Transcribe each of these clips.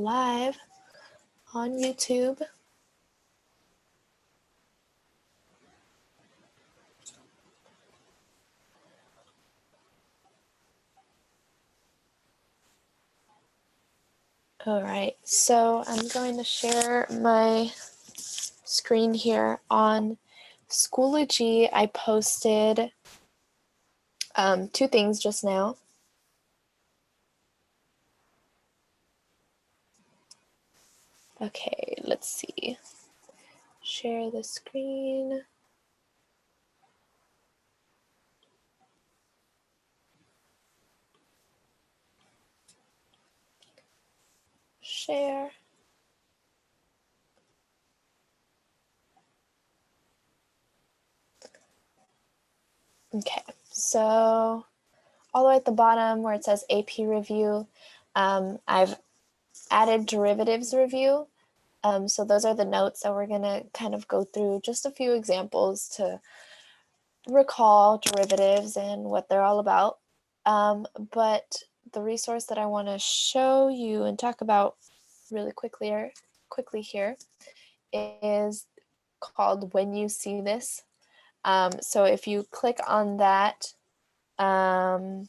live on YouTube. All right, so I'm going to share my screen here on Schoology. I posted two things just now. Okay, let's see. Share the screen. Share. Okay, so all the way at the bottom where it says AP review, I've added derivatives review. So those are the notes that we're going to kind of go through, just a few examples to recall derivatives and what they're all about. But the resource that I want to show you and talk about really quickly here is called When You See This. So if you click on that, something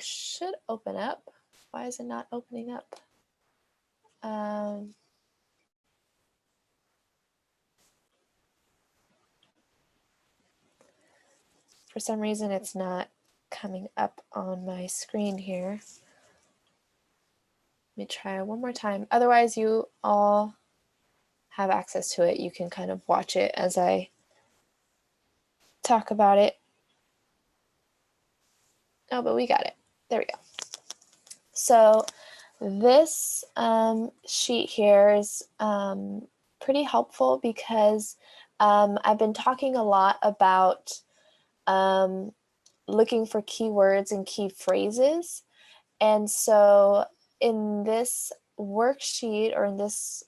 should open up. Why is it not opening up? For some reason, it's not coming up on my screen here. Let me try one more time. Otherwise, you all have access to it. You can kind of watch it as I talk about it. Oh, but we got it. There we go. So this sheet here is pretty helpful because I've been talking a lot about looking for keywords and key phrases. And so in this worksheet or in this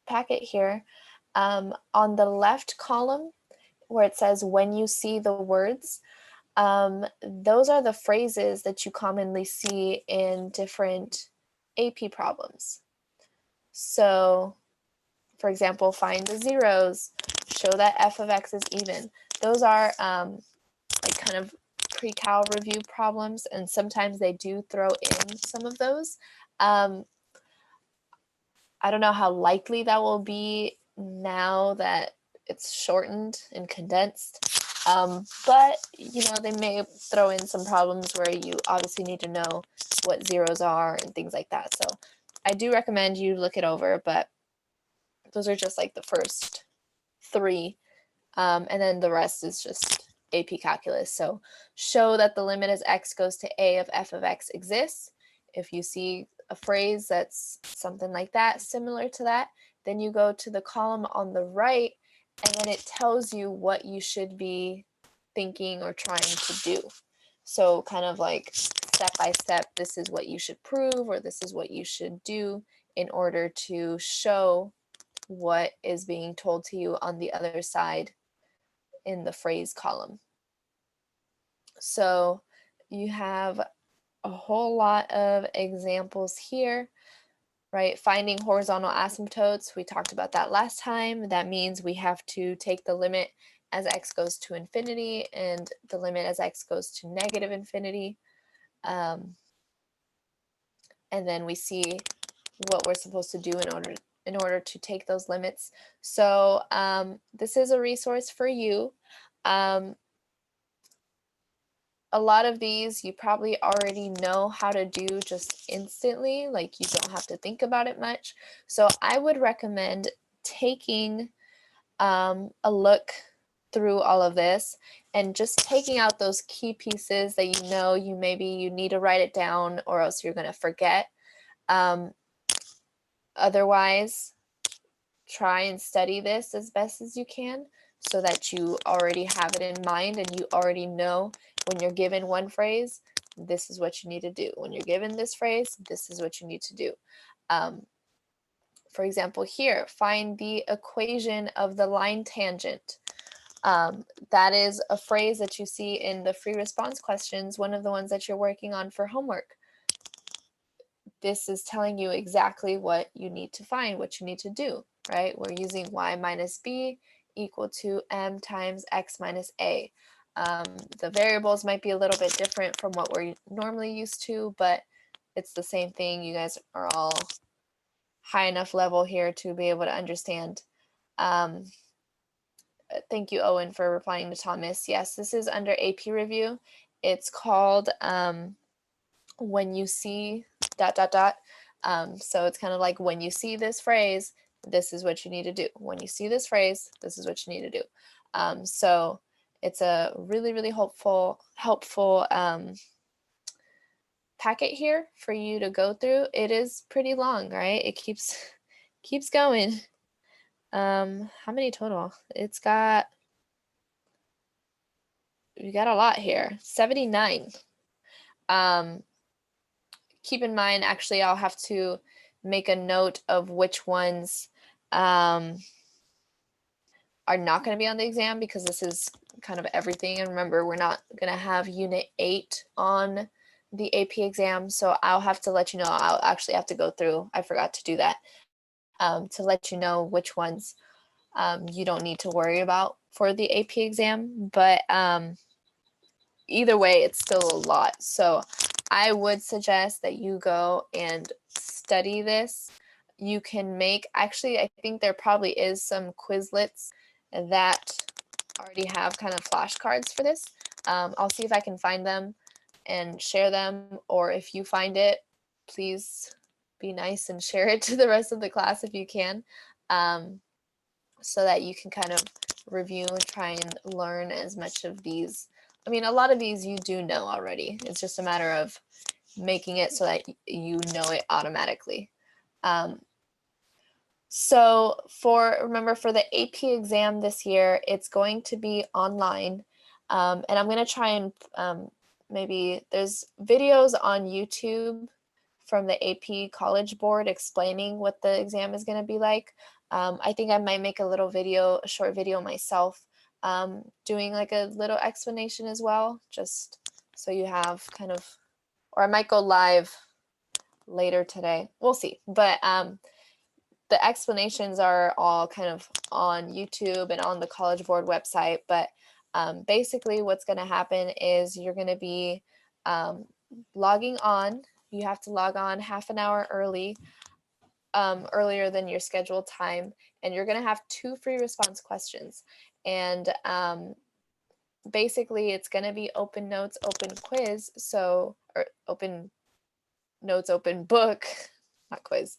packet here, on the left column where it says when you see the words, those are the phrases that you commonly see in different AP problems. So, for example, find the zeros, show that f of x is even. Those are like kind of pre-cal review problems, and sometimes they do throw in some of those. I don't know how likely that will be now that it's shortened and condensed. But, you know, they may throw in some problems where you obviously need to know what zeros are and things like that. So I do recommend you look it over, but those are just like the first three. And then the rest is just AP calculus. So show that the limit as x goes to a of f of x exists. If you see a phrase that's something like that, similar to that, then you go to the column on the right, and then it tells you what you should be thinking or trying to do. So kind of like step by step, this is what you should prove, or this is what you should do in order to show what is being told to you on the other side in the phrase column. So you have a whole lot of examples here, right? Finding horizontal asymptotes, we talked about that last time. That means we have to take the limit as x goes to infinity and the limit as x goes to negative infinity. And then we see what we're supposed to do in order to take those limits. So this is a resource for you. A lot of these you probably already know how to do just instantly, like you don't have to think about it much. So I would recommend taking a look through all of this and just taking out those key pieces that you know you need to write it down or else you're going to forget. Otherwise, try and study this as best as you can so that you already have it in mind and you already know when you're given one phrase, this is what you need to do. When you're given this phrase, this is what you need to do. For example, here, find the equation of the line tangent. That is a phrase that you see in the free response questions, one of the ones that you're working on for homework. this is telling you exactly what you need to find, what you need to do, right? We're using y minus b equal to m times x minus a. The variables might be a little bit different from what we're normally used to, but it's the same thing. You guys are all high enough level here to be able to understand. Thank you, Owen, for replying to Thomas. Yes, this is under AP review. It's called when you see ... So it's kind of like when you see this phrase, this is what you need to do. When you see this phrase, this is what you need to do. So it's a really, really helpful packet here for you to go through. It is pretty long, right? It keeps going. How many total? We got a lot here. 79. Keep in mind, actually, I'll have to make a note of which ones are not going to be on the exam, because this is kind of everything. And remember, we're not going to have Unit 8 on the AP exam, so I'll have to let you know. I'll actually have to go through. I forgot to do that, to let you know which ones you don't need to worry about for the AP exam. But either way, it's still a lot. So I would suggest that you go and study this. You can make, actually, I think there probably is some Quizlets that already have kind of flashcards for this. I'll see if I can find them and share them, or if you find it, please be nice and share it to the rest of the class if you can, so that you can kind of review and try and learn as much of these. I mean, a lot of these you do know already. It's just a matter of making it so that you know it automatically. So remember, for the AP exam this year, it's going to be online. And I'm going to try and maybe there's videos on YouTube from the AP College Board explaining what the exam is going to be like. I think I might make a short video myself, doing like a little explanation as well, just so you have kind of, or I might go live later today. We'll see. But the explanations are all kind of on YouTube and on the College Board website. But basically what's going to happen is you're going to be logging on. You have to log on half an hour earlier than your scheduled time, and you're going to have 2 free response questions. And basically it's going to be open notes, open quiz, or open notes, open book, not quiz.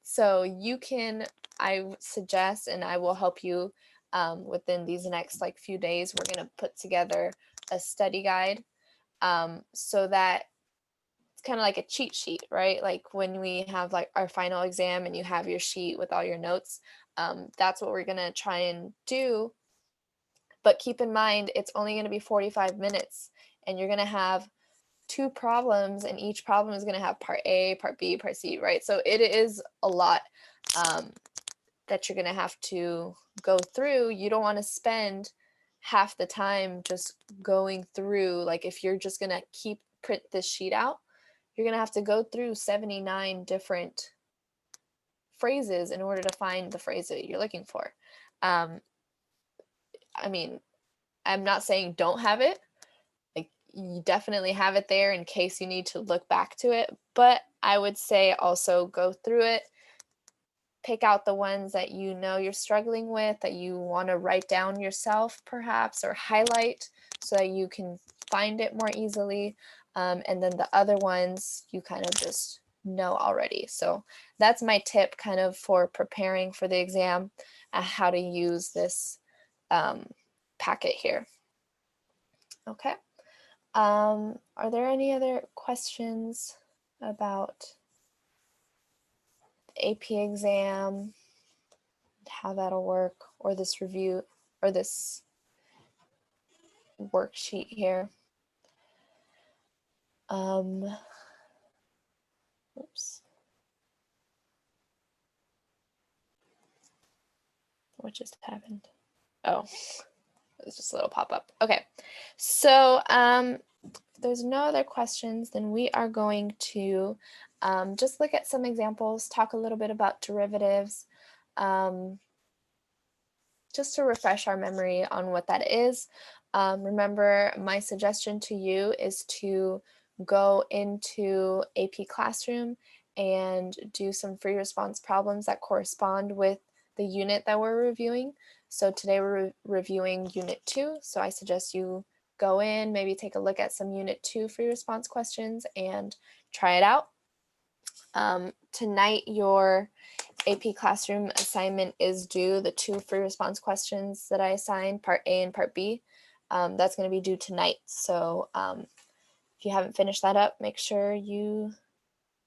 So you can, I suggest, and I will help you within these next few days, we're going to put together a study guide, so that it's kind of like a cheat sheet, right? Like when we have our final exam and you have your sheet with all your notes, that's what we're going to try and do. But keep in mind, it's only going to be 45 minutes, and you're going to have 2 problems, and each problem is going to have part A, part B, part C, right? So it is a lot that you're going to have to go through. You don't want to spend half the time just going through. Like if you're just going to print this sheet out, you're going to have to go through 79 different phrases in order to find the phrase that you're looking for. I mean, I'm not saying don't have it. You definitely have it there in case you need to look back to it, but I would say also go through it, pick out the ones that you know you're struggling with, that you want to write down yourself perhaps, or highlight so that you can find it more easily, and then the other ones you kind of just know already. So that's my tip kind of for preparing for the exam, how to use this packet here. Okay. Are there any other questions about the AP exam, how that'll work, or this review, or this worksheet here? Oops. What just happened? Oh, it was just a little pop-up. Okay, so If there's no other questions, then we are going to just look at some examples, talk a little bit about derivatives, just to refresh our memory on what that is. Remember, my suggestion to you is to go into AP Classroom and do some free response problems that correspond with the unit that we're reviewing. So today we're reviewing Unit 2, so I suggest you go in, maybe take a look at some Unit 2 free response questions and try it out. Tonight, your AP Classroom assignment is due, the 2 free response questions that I assigned, Part A and Part B. That's going to be due tonight. So if you haven't finished that up, make sure you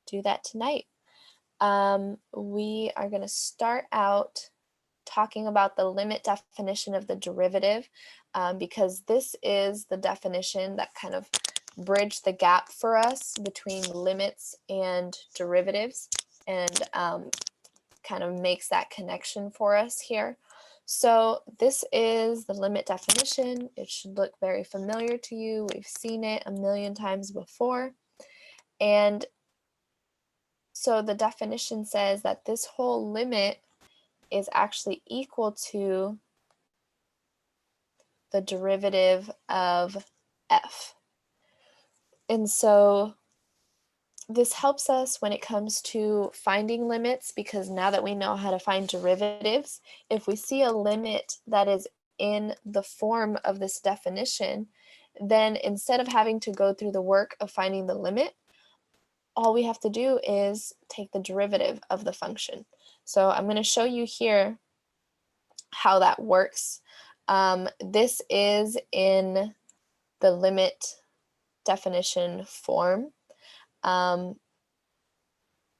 do that tonight. We are going to start out talking about the limit definition of the derivative, because this is the definition that kind of bridged the gap for us between limits and derivatives, and kind of makes that connection for us here. So this is the limit definition. It should look very familiar to you. We've seen it a million times before. And so the definition says that this whole limit is actually equal to the derivative of f. And so this helps us when it comes to finding limits, because now that we know how to find derivatives, if we see a limit that is in the form of this definition, then instead of having to go through the work of finding the limit, all we have to do is take the derivative of the function. So I'm going to show you here how that works. This is in the limit definition form.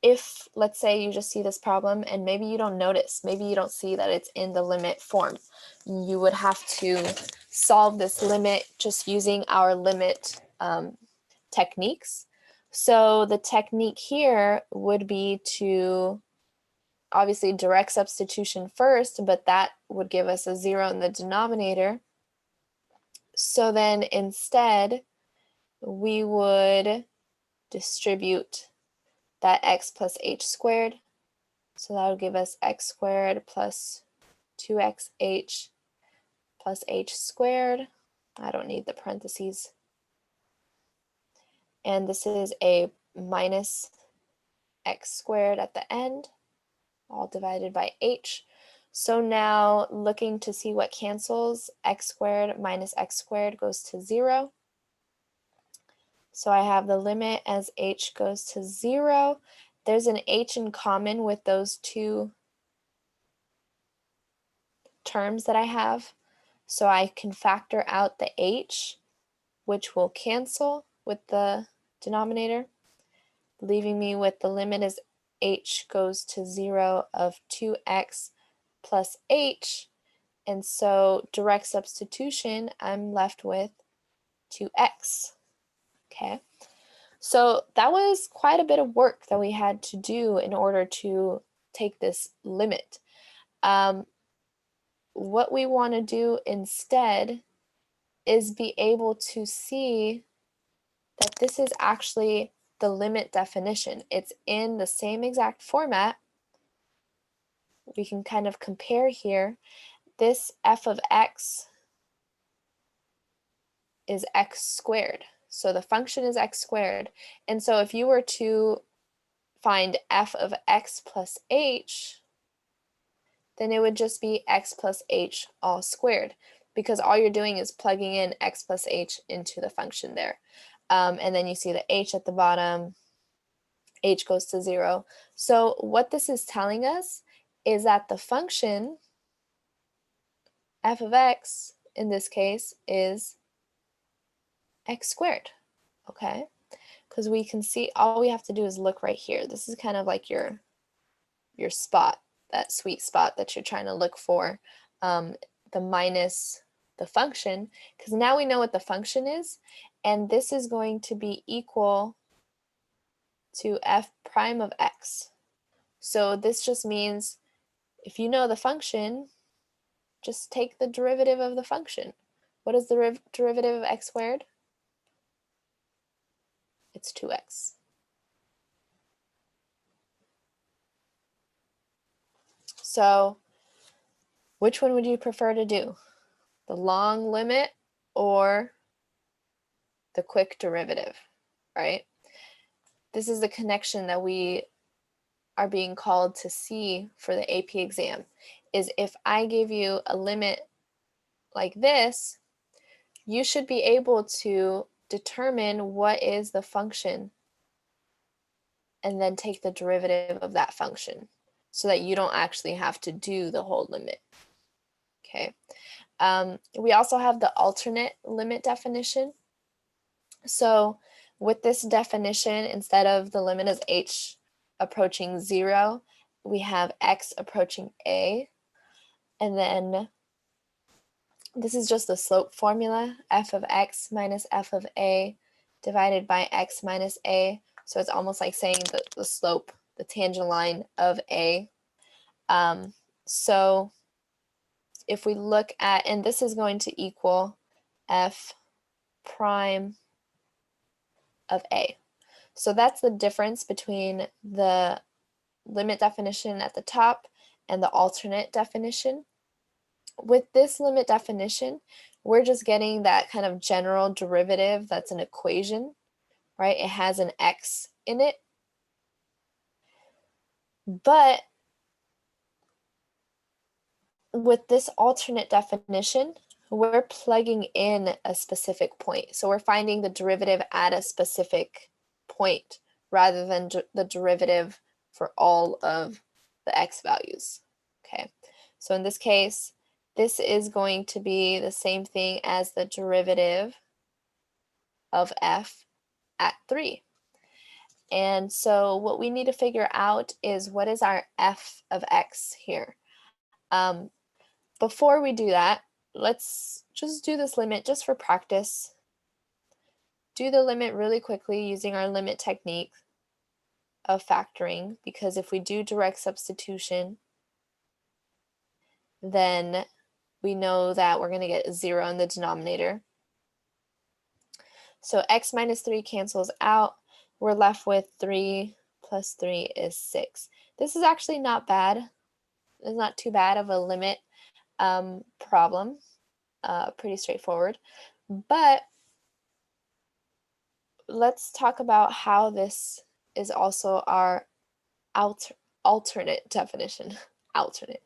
If, let's say, you just see this problem and maybe you don't notice, maybe you don't see that it's in the limit form, you would have to solve this limit just using our limit techniques. So the technique here would be to obviously direct substitution first, but that would give us a 0 in the denominator. So then instead, we would distribute that x plus h squared. So that would give us x squared plus 2xh plus h squared. I don't need the parentheses. And this is a minus x squared at the end, all divided by h. So now looking to see what cancels, x squared minus x squared goes to 0. So I have the limit as h goes to 0. There's an h in common with those two terms that I have. So I can factor out the h, which will cancel with the denominator, leaving me with the limit as h goes to 0 of 2x plus h. And so direct substitution, I'm left with 2x. Okay. So that was quite a bit of work that we had to do in order to take this limit. What we want to do instead is be able to see that this is actually the limit definition. It's in the same exact format. We can kind of compare here. This f of x is x squared. So the function is x squared. And so if you were to find f of x plus h, then it would just be x plus h all squared, because all you're doing is plugging in x plus h into the function there. And then you see the h at the bottom, h goes to 0. So what this is telling us is that the function f of x, in this case, is x squared, okay? Because we can see, all we have to do is look right here. This is kind of like your spot, that sweet spot that you're trying to look for, the minus the function, because now we know what the function is, and this is going to be equal to f prime of x. So this just means if you know the function, just take the derivative of the function. What is the derivative of x squared? it's 2x. So which one would you prefer to do? The long limit or the quick derivative, right? This is the connection that we are being called to see for the AP exam, is if I give you a limit like this, you should be able to determine what is the function and then take the derivative of that function so that you don't actually have to do the whole limit. Okay. We also have the alternate limit definition. So with this definition, instead of the limit as h approaching 0, we have x approaching a, and then this is just the slope formula, f of x minus f of a divided by x minus a. So it's almost like saying the slope, the tangent line of a. So if we look at, and this is going to equal f prime of a. So that's the difference between the limit definition at the top and the alternate definition. With this limit definition, we're just getting that kind of general derivative that's an equation, right? It has an x in it. But with this alternate definition, we're plugging in a specific point. So we're finding the derivative at a specific point rather than the derivative for all of the x values. Okay, so in this case, this is going to be the same thing as the derivative of f at 3. And so what we need to figure out is what is our f of x here. Before we do that, let's just do this limit just for practice. Do the limit really quickly using our limit technique of factoring, because if we do direct substitution, then we know that we're going to get a 0 in the denominator. So x minus 3 cancels out. We're left with 3 plus 3 is 6. This is actually not bad. It's not too bad of a limit problem. Pretty straightforward. But let's talk about how this is also our alternate definition. Alternate.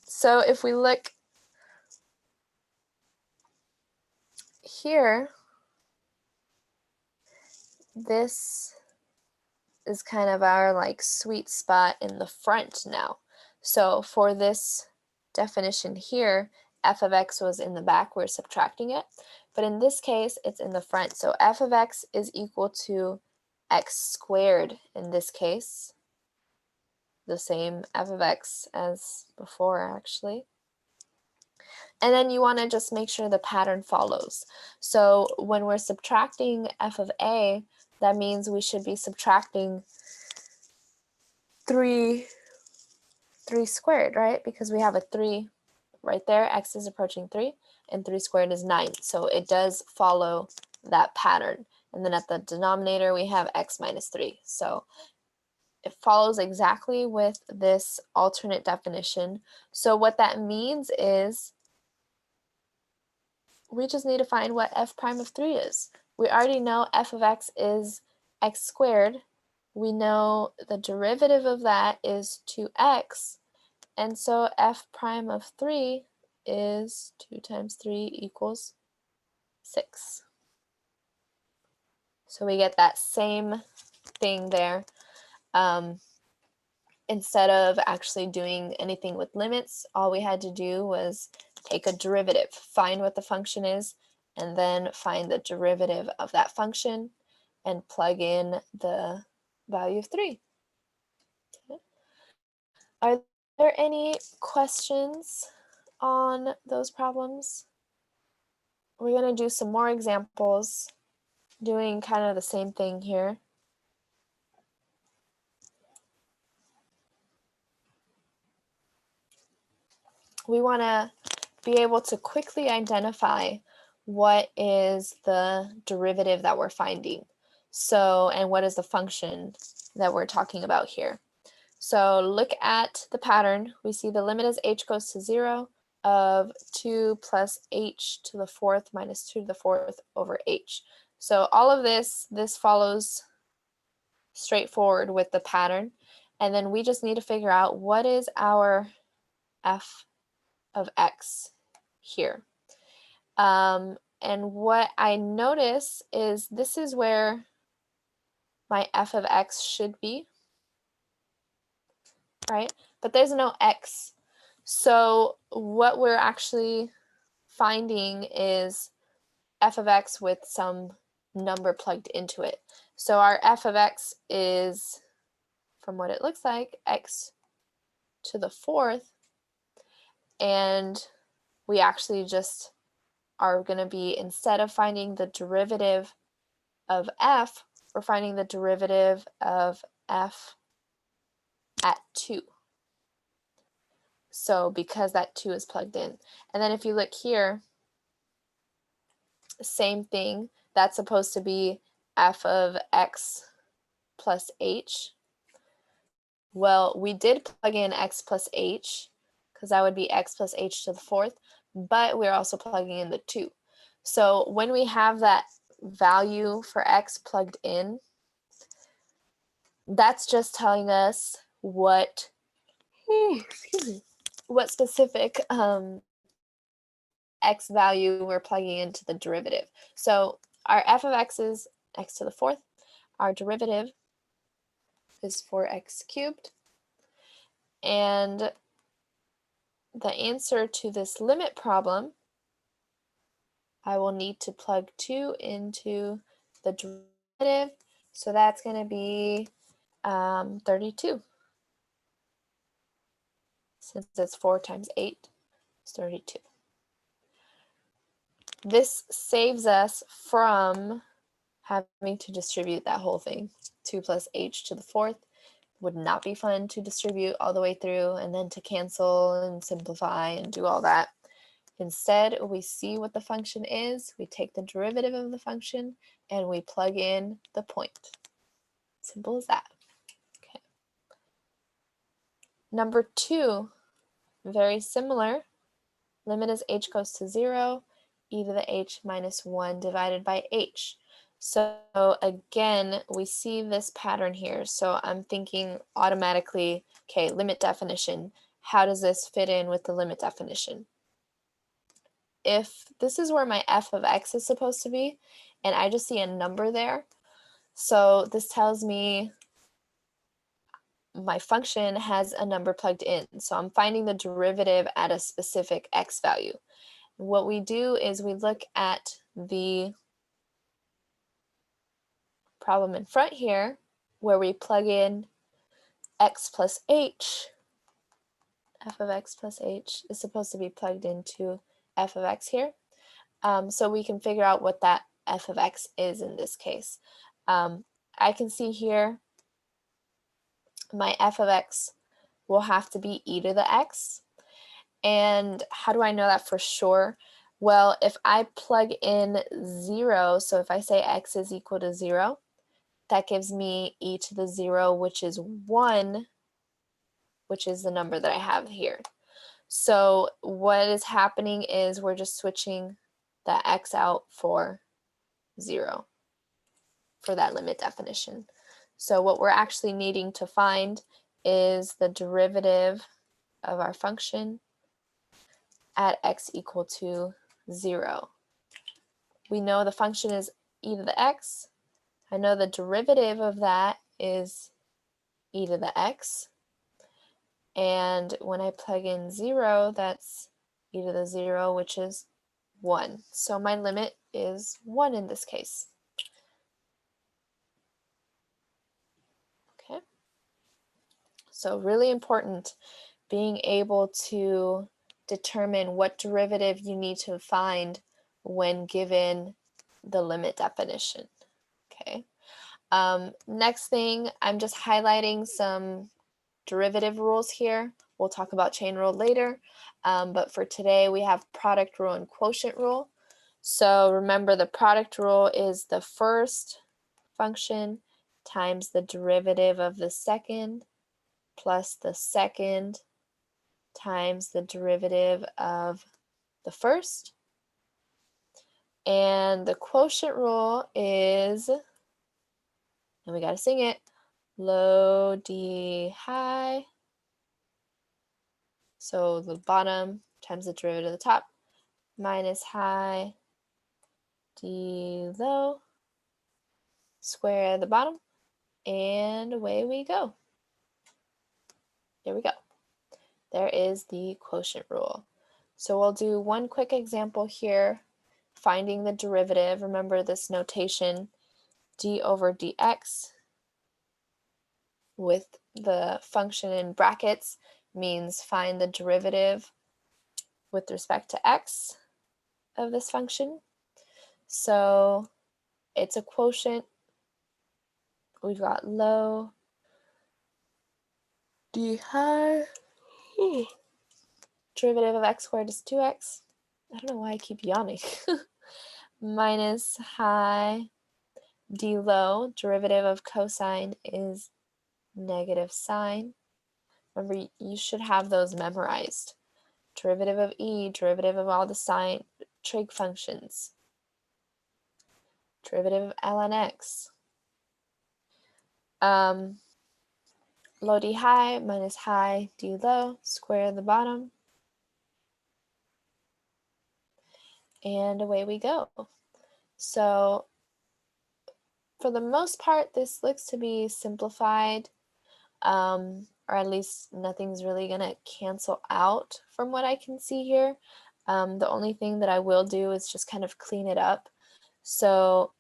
So if we look here, this is kind of our like sweet spot in the front now. So for this definition here, f of x was in the back, we're subtracting it. But in this case, it's in the front. So f of x is equal to x squared in this case. The same f of x as before, actually. And then you want to just make sure the pattern follows. So when we're subtracting f of a, that means we should be subtracting 3 squared, right? Because we have a 3 right there. X is approaching 3, and 3 squared is 9. So it does follow that pattern. And then at the denominator, we have x minus 3. So it follows exactly with this alternate definition. So what that means is we just need to find what f prime of 3 is. We already know f of x is x squared. We know the derivative of that is 2x. And so f prime of 3 is 2 times 3 equals 6. So we get that same thing there. Instead of actually doing anything with limits, all we had to do was take a derivative, find what the function is, and then find the derivative of that function and plug in the value of 3. Okay. Are there any questions on those problems? We're going to do some more examples doing kind of the same thing here. We want to be able to quickly identify what is the derivative that we're finding. So, and what is the function that we're talking about here. So look at the pattern. We see the limit as h goes to 0 of 2 plus h to the 4th minus 2 to the 4th over h. So all of this follows straightforward with the pattern. And then we just need to figure out what is our f of x here. And what I notice is this is where my f of x should be, right? But there's no x. So what we're actually finding is f of x with some number plugged into it. So our f of x is, from what it looks like, x to the 4th, and we actually just are going to be, instead of finding the derivative of f, we're finding the derivative of f at 2. So because that 2 is plugged in. And then if you look here, same thing, that's supposed to be f of x plus h. Well, we did plug in x plus h, because that would be x plus h to the 4th, but we're also plugging in the 2. So when we have that value for x plugged in, that's just telling us what, excuse me, what specific x value we're plugging into the derivative. So our f of x is x to the 4th. Our derivative is 4x cubed. And the answer to this limit problem, I will need to plug 2 into the derivative. So that's going to be 32. Since it's 4 times 8, it's 32. This saves us from having to distribute that whole thing. 2 plus h to the 4th would not be fun to distribute all the way through and then to cancel and simplify and do all that. Instead, we see what the function is, we take the derivative of the function, and we plug in the point. Simple as that. Okay. Number 2, very similar. Limit as h goes to 0, e to the h minus 1 divided by h. So again, we see this pattern here. So I'm thinking automatically, okay, limit definition. How does this fit in with the limit definition? If this is where my f of x is supposed to be, and I just see a number there, so this tells me my function has a number plugged in. So I'm finding the derivative at a specific x value. What we do is we look at the problem in front here, where we plug in x plus h. F of x plus h is supposed to be plugged into f of x here. So we can figure out what that f of x is in this case. I can see here my f of x will have to be e to the x. And how do I know that for sure? Well, if I plug in 0, so if I say x is equal to 0, that gives me e to the 0, which is 1, which is the number that I have here. So what is happening is we're just switching the x out for 0 for that limit definition. So what we're actually needing to find is the derivative of our function at x equal to 0. We know the function is e to the x. I know the derivative of that is e to the x. And when I plug in 0, that's e to the 0, which is 1. So my limit is 1 in this case. Okay. So really important, being able to determine what derivative you need to find when given the limit definition. Okay. Next thing, I'm just highlighting some derivative rules here. We'll talk about chain rule later, but for today we have product rule and quotient rule. So remember, the product rule is the first function times the derivative of the second plus the second times the derivative of the first. And the quotient rule is, and we got to sing it, low D high. So the bottom times the derivative of the top minus high D low, square the bottom, and away we go. There we go. There is the quotient rule. So we'll do one quick example here, finding the derivative. Remember this notation, d over dx with the function in brackets means find the derivative with respect to x of this function. So it's a quotient. We've got low d high. Derivative of x squared is 2x. I don't know why I keep yawning. Minus high d low. Derivative of cosine is negative sine. Remember, you should have those memorized. Derivative of e, derivative of all the sine trig functions. Derivative of ln x. Low d high minus high d low, square the bottom. And away we go. So for the most part, this looks to be simplified, or at least nothing's really going to cancel out from what I can see here. The only thing that I will do is just kind of clean it up. So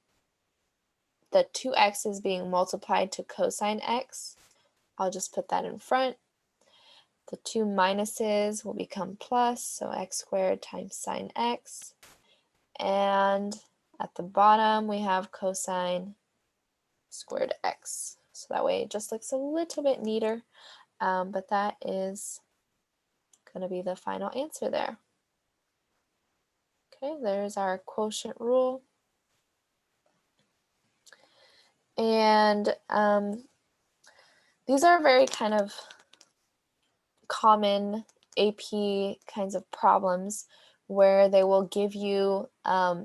the 2x is being multiplied to cosine x. I'll just put that in front. The two minuses will become plus, so x squared times sine x. And at the bottom, we have cosine squared x. So that way it just looks a little bit neater, but that is going to be the final answer there. Okay, there's our quotient rule. And these are very kind of common AP kinds of problems where they will give you,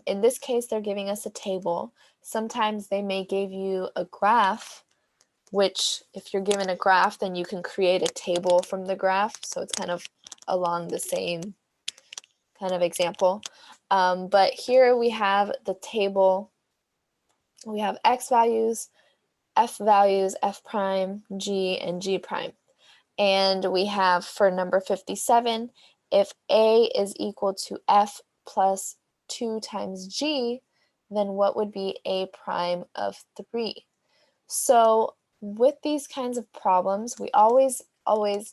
in this case, they're giving us a table. Sometimes they may give you a graph, which if you're given a graph, then you can create a table from the graph. So it's kind of along the same kind of example. But here we have the table. We have x values, f values, f prime, g, and g prime. And we have for number 57, if a is equal to f plus 2 times g, then what would be a prime of 3? So with these kinds of problems, we always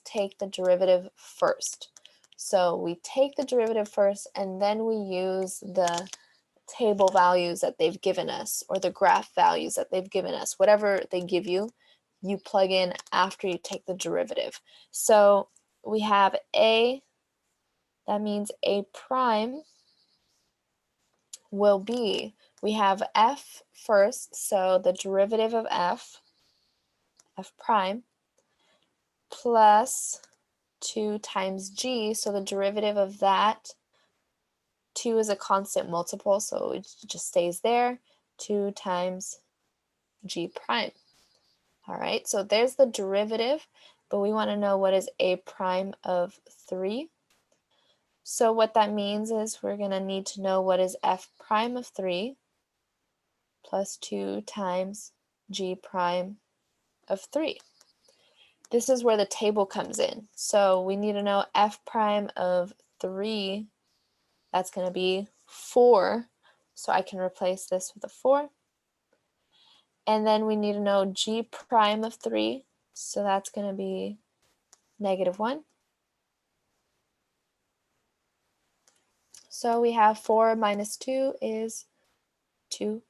take the derivative first. So we take the derivative first, and then we use the table values that they've given us, or the graph values that they've given us. Whatever they give you, you plug in after you take the derivative. So we have a, that means a prime will be, we have f first, so the derivative of f prime, plus 2 times g, so the derivative of that, 2 is a constant multiple, so it just stays there, 2 times g prime. All right, so there's the derivative, but we want to know what is a prime of 3. So what that means is we're going to need to know what is f prime of 3 plus 2 times g prime of 3. This is where the table comes in. So we need to know f prime of 3, that's going to be 4. So I can replace this with a 4. And then we need to know g prime of 3. So that's going to be -1. So we have 4 minus 2 is 2.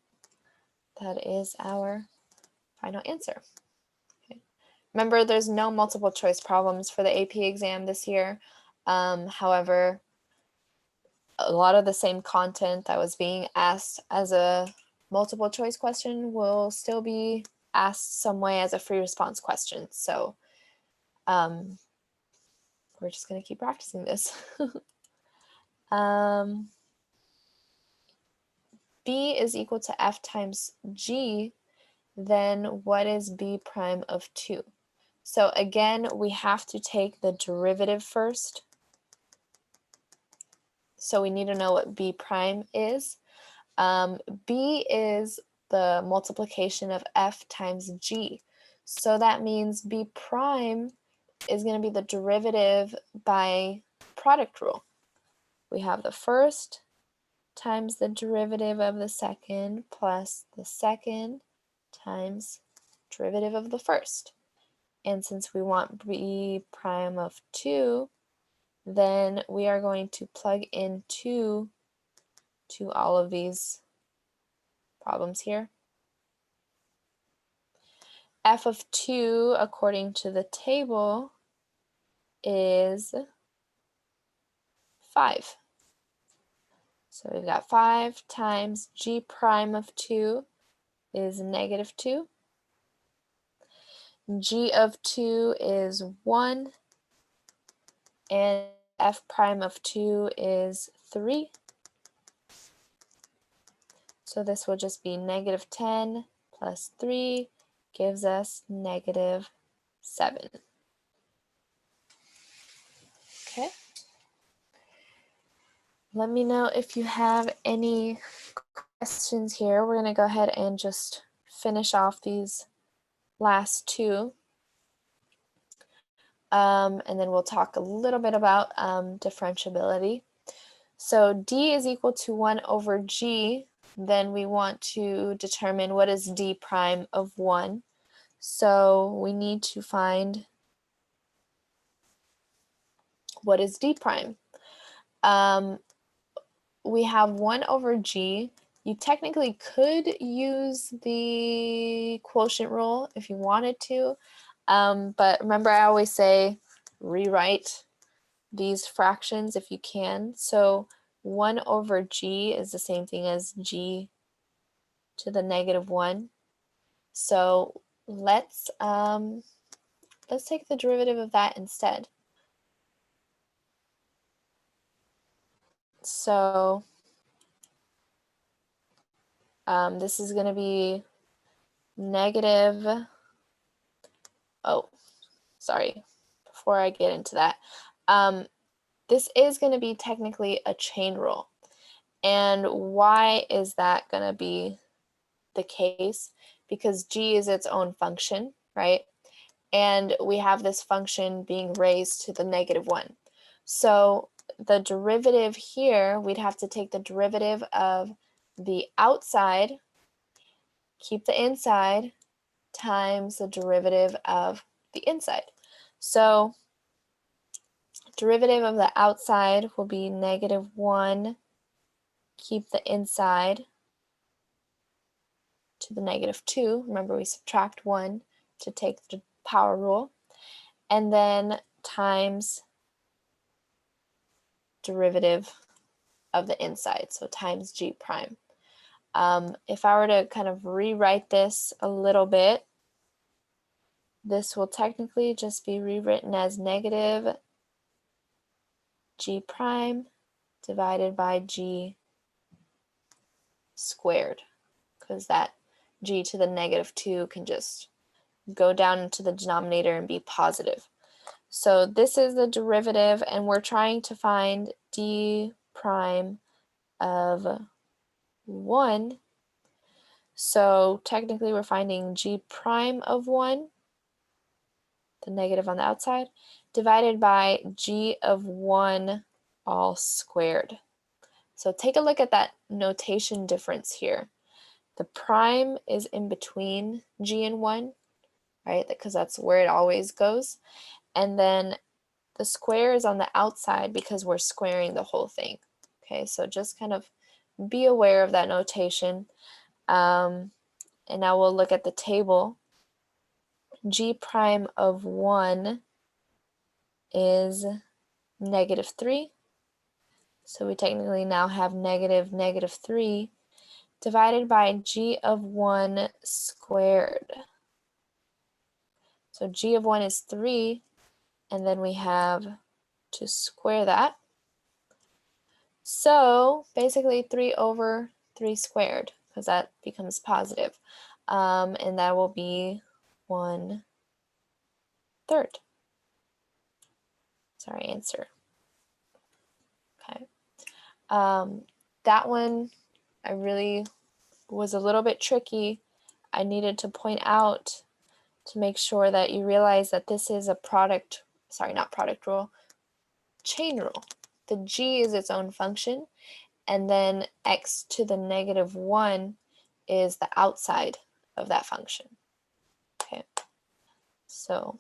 That is our final answer. Okay. Remember, there's no multiple choice problems for the AP exam this year. However, a lot of the same content that was being asked as a multiple choice question will still be asked some way as a free response question. So we're just going to keep practicing this. B is equal to F times G, then what is B prime of 2? So again, we have to take the derivative first. So we need to know what B prime is. B is the multiplication of F times G. So that means B prime is going to be the derivative by product rule. We have the first times the derivative of the second plus the second times derivative of the first. And since we want B prime of 2, then we are going to plug in 2 to all of these problems here. F of 2, according to the table, is 5. So we've got 5 times G prime of 2 is negative 2. G of 2 is 1. And F prime of 2 is 3. So this will just be negative 10 plus 3 gives us negative 7. Okay. Let me know if you have any questions here. We're going to go ahead and just finish off these last two. And then we'll talk a little bit about differentiability. So D is equal to 1 over G. Then we want to determine what is D prime of 1. So we need to find what is D prime. We have 1 over G. You technically could use the quotient rule if you wanted to, but remember I always say rewrite these fractions if you can. So 1 over G is the same thing as G to the negative 1. So let's take the derivative of that instead. So this is going to be negative, oh, sorry, before I get into that, this is going to be technically a chain rule. And why is that going to be the case? Because G is its own function, right? And we have this function being raised to the negative 1. So the derivative here, we'd have to take the derivative of the outside, keep the inside, times the derivative of the inside. So derivative of the outside will be negative 1, keep the inside to the negative 2. Remember, we subtract 1 to take the power rule. And then times derivative of the inside, so times G prime. If I were to kind of rewrite this a little bit, this will technically just be rewritten as negative G prime divided by G squared, because that G to the negative 2 can just go down into the denominator and be positive. So this is the derivative, and we're trying to find D prime of 1. So technically we're finding G prime of 1, the negative on the outside, divided by G of 1 all squared. So take a look at that notation difference here. The prime is in between G and 1, right? Because that's where it always goes. And then the square is on the outside because we're squaring the whole thing. Okay, so just kind of be aware of that notation. And now we'll look at the table. G prime of 1 is negative 3. So we technically now have negative negative 3 divided by g of 1 squared. So g of 1 is 3, and then we have to square that. So basically 3 over 3 squared, because that becomes positive. And that will be 1/3. That's our answer. Okay. That one I really was a little bit tricky. I needed to point out to make sure that you realize that this is a product, sorry, not product rule, chain rule. The g is its own function, and then x to the negative 1 is the outside of that function. Okay, so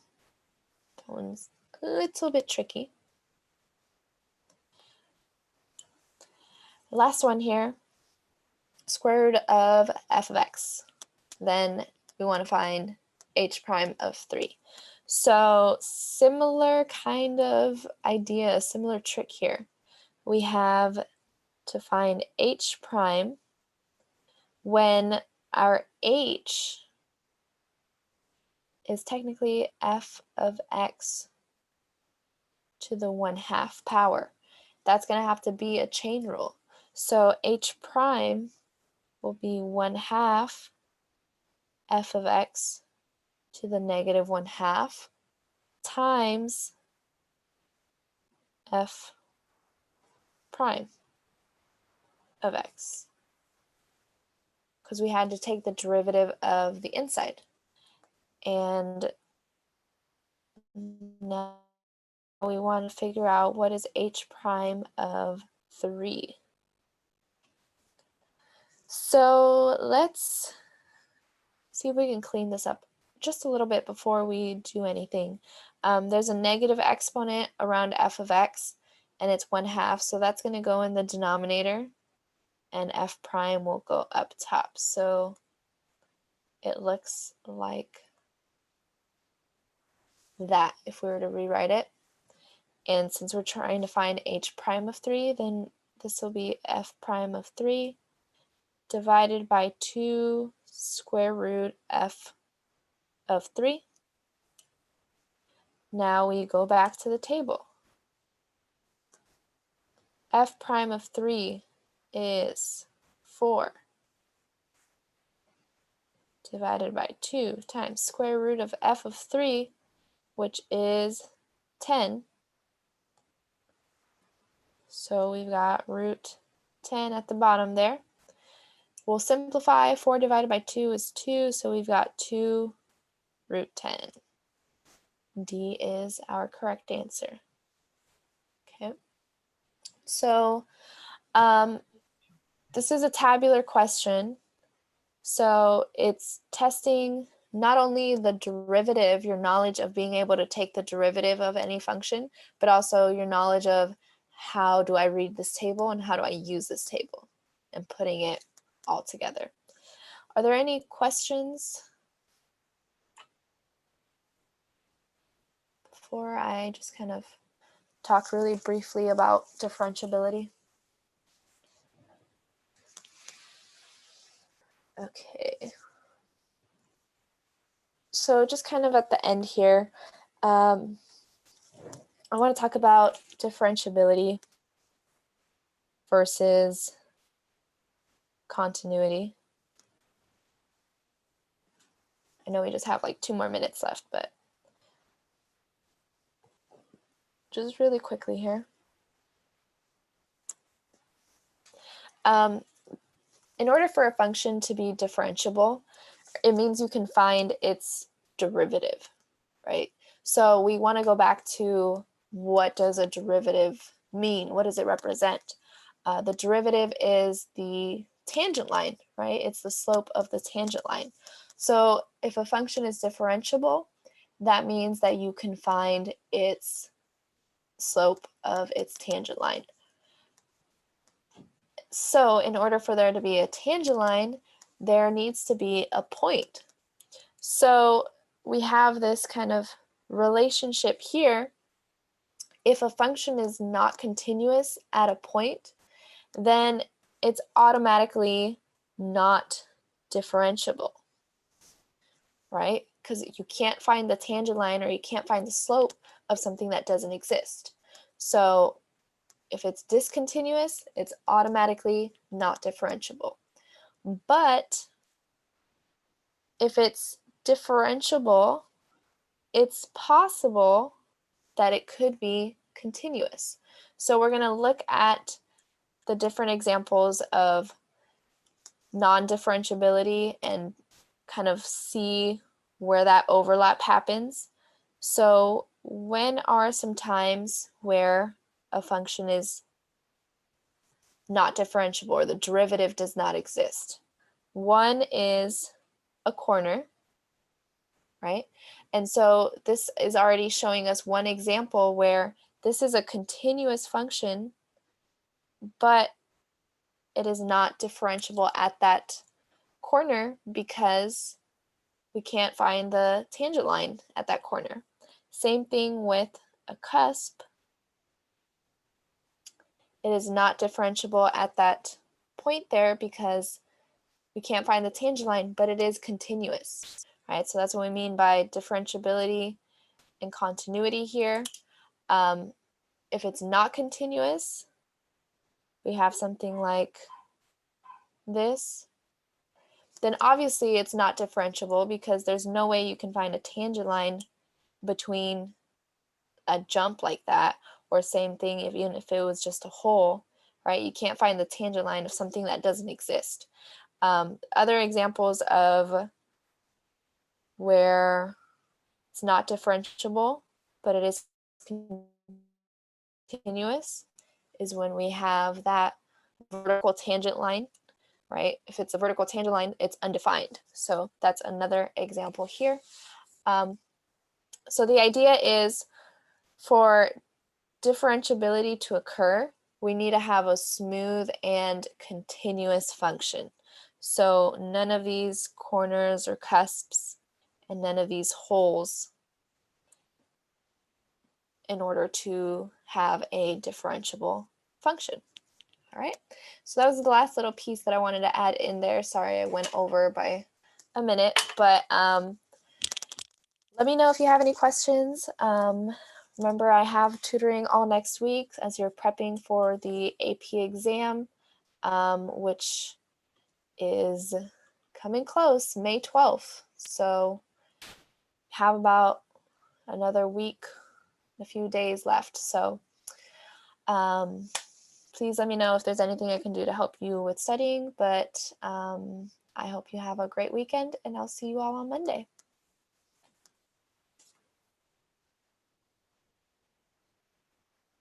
that one's a little bit tricky. Last one here, square root of f of x. Then we want to find h prime of 3. So similar kind of idea, a similar trick here. We have to find h prime when our h is technically f of x to the 1/2 power. That's going to have to be a chain rule. So h prime will be 1/2 f of x to the negative 1/2 times f prime of x, because we had to take the derivative of the inside. And now we want to figure out what is h prime of 3. So let's see if we can clean this up just a little bit before we do anything. There's a negative exponent around f of x, and it's 1/2, so that's going to go in the denominator, and f prime will go up top. So it looks like that if we were to rewrite it. And since we're trying to find h prime of 3, then this will be f prime of 3 divided by 2 square root f of 3. Now we go back to the table. F prime of 3 is 4 divided by 2 times square root of f of 3, which is 10. So we've got root 10 at the bottom there. We'll simplify. 4 divided by 2 is 2, so we've got 2 root 10. D is our correct answer. Okay. So this is a tabular question. So it's testing not only the derivative, your knowledge of being able to take the derivative of any function, but also your knowledge of how do I read this table and how do I use this table and putting it all together. Are there any questions before I just kind of talk really briefly about differentiability? Okay. So just kind of at the end here, I want to talk about differentiability versus continuity. I know we just have like 2 more minutes left, but just really quickly here. In order for a function to be differentiable, it means you can find its derivative, right? So we want to go back to what does a derivative mean? What does it represent? The derivative is the tangent line, right? It's the slope of the tangent line. So if a function is differentiable, that means that you can find its slope of its tangent line. So in order for there to be a tangent line, there needs to be a point. So we have this kind of relationship here. if a function is not continuous at a point, then it's automatically not differentiable, right? Because you can't find the tangent line or you can't find the slope of something that doesn't exist. So if it's discontinuous, it's automatically not differentiable. But if it's differentiable, it's possible that it could be continuous. So we're going to look at the different examples of non-differentiability and kind of see where that overlap happens. So when are some times where a function is not differentiable or the derivative does not exist? One is a corner, right? And so this is already showing us one example where this is a continuous function, but it is not differentiable at that corner because we can't find the tangent line at that corner. Same thing with a cusp. It is not differentiable at that point there because we can't find the tangent line, but it is continuous, right? So that's what we mean by differentiability and continuity here. If it's not continuous, we have something like this, then obviously it's not differentiable because there's no way you can find a tangent line between a jump like that, or same thing even if it was just a hole, right? You can't find the tangent line of something that doesn't exist. Other examples of where it's not differentiable, but it is continuous is when we have that vertical tangent line, right? If it's a vertical tangent line, it's undefined. So that's another example here. So the idea is for differentiability to occur, we need to have a smooth and continuous function. So none of these corners or cusps and none of these holes in order to have a differentiable function. All right, so that was the last little piece that I wanted to add in there. Sorry, I went over by a minute, but let me know if you have any questions. Remember, I have tutoring all next week as you're prepping for the AP exam, which is coming close, May 12th. So have about another week, a few days left. So please let me know if there's anything I can do to help you with studying, but I hope you have a great weekend and I'll see you all on Monday.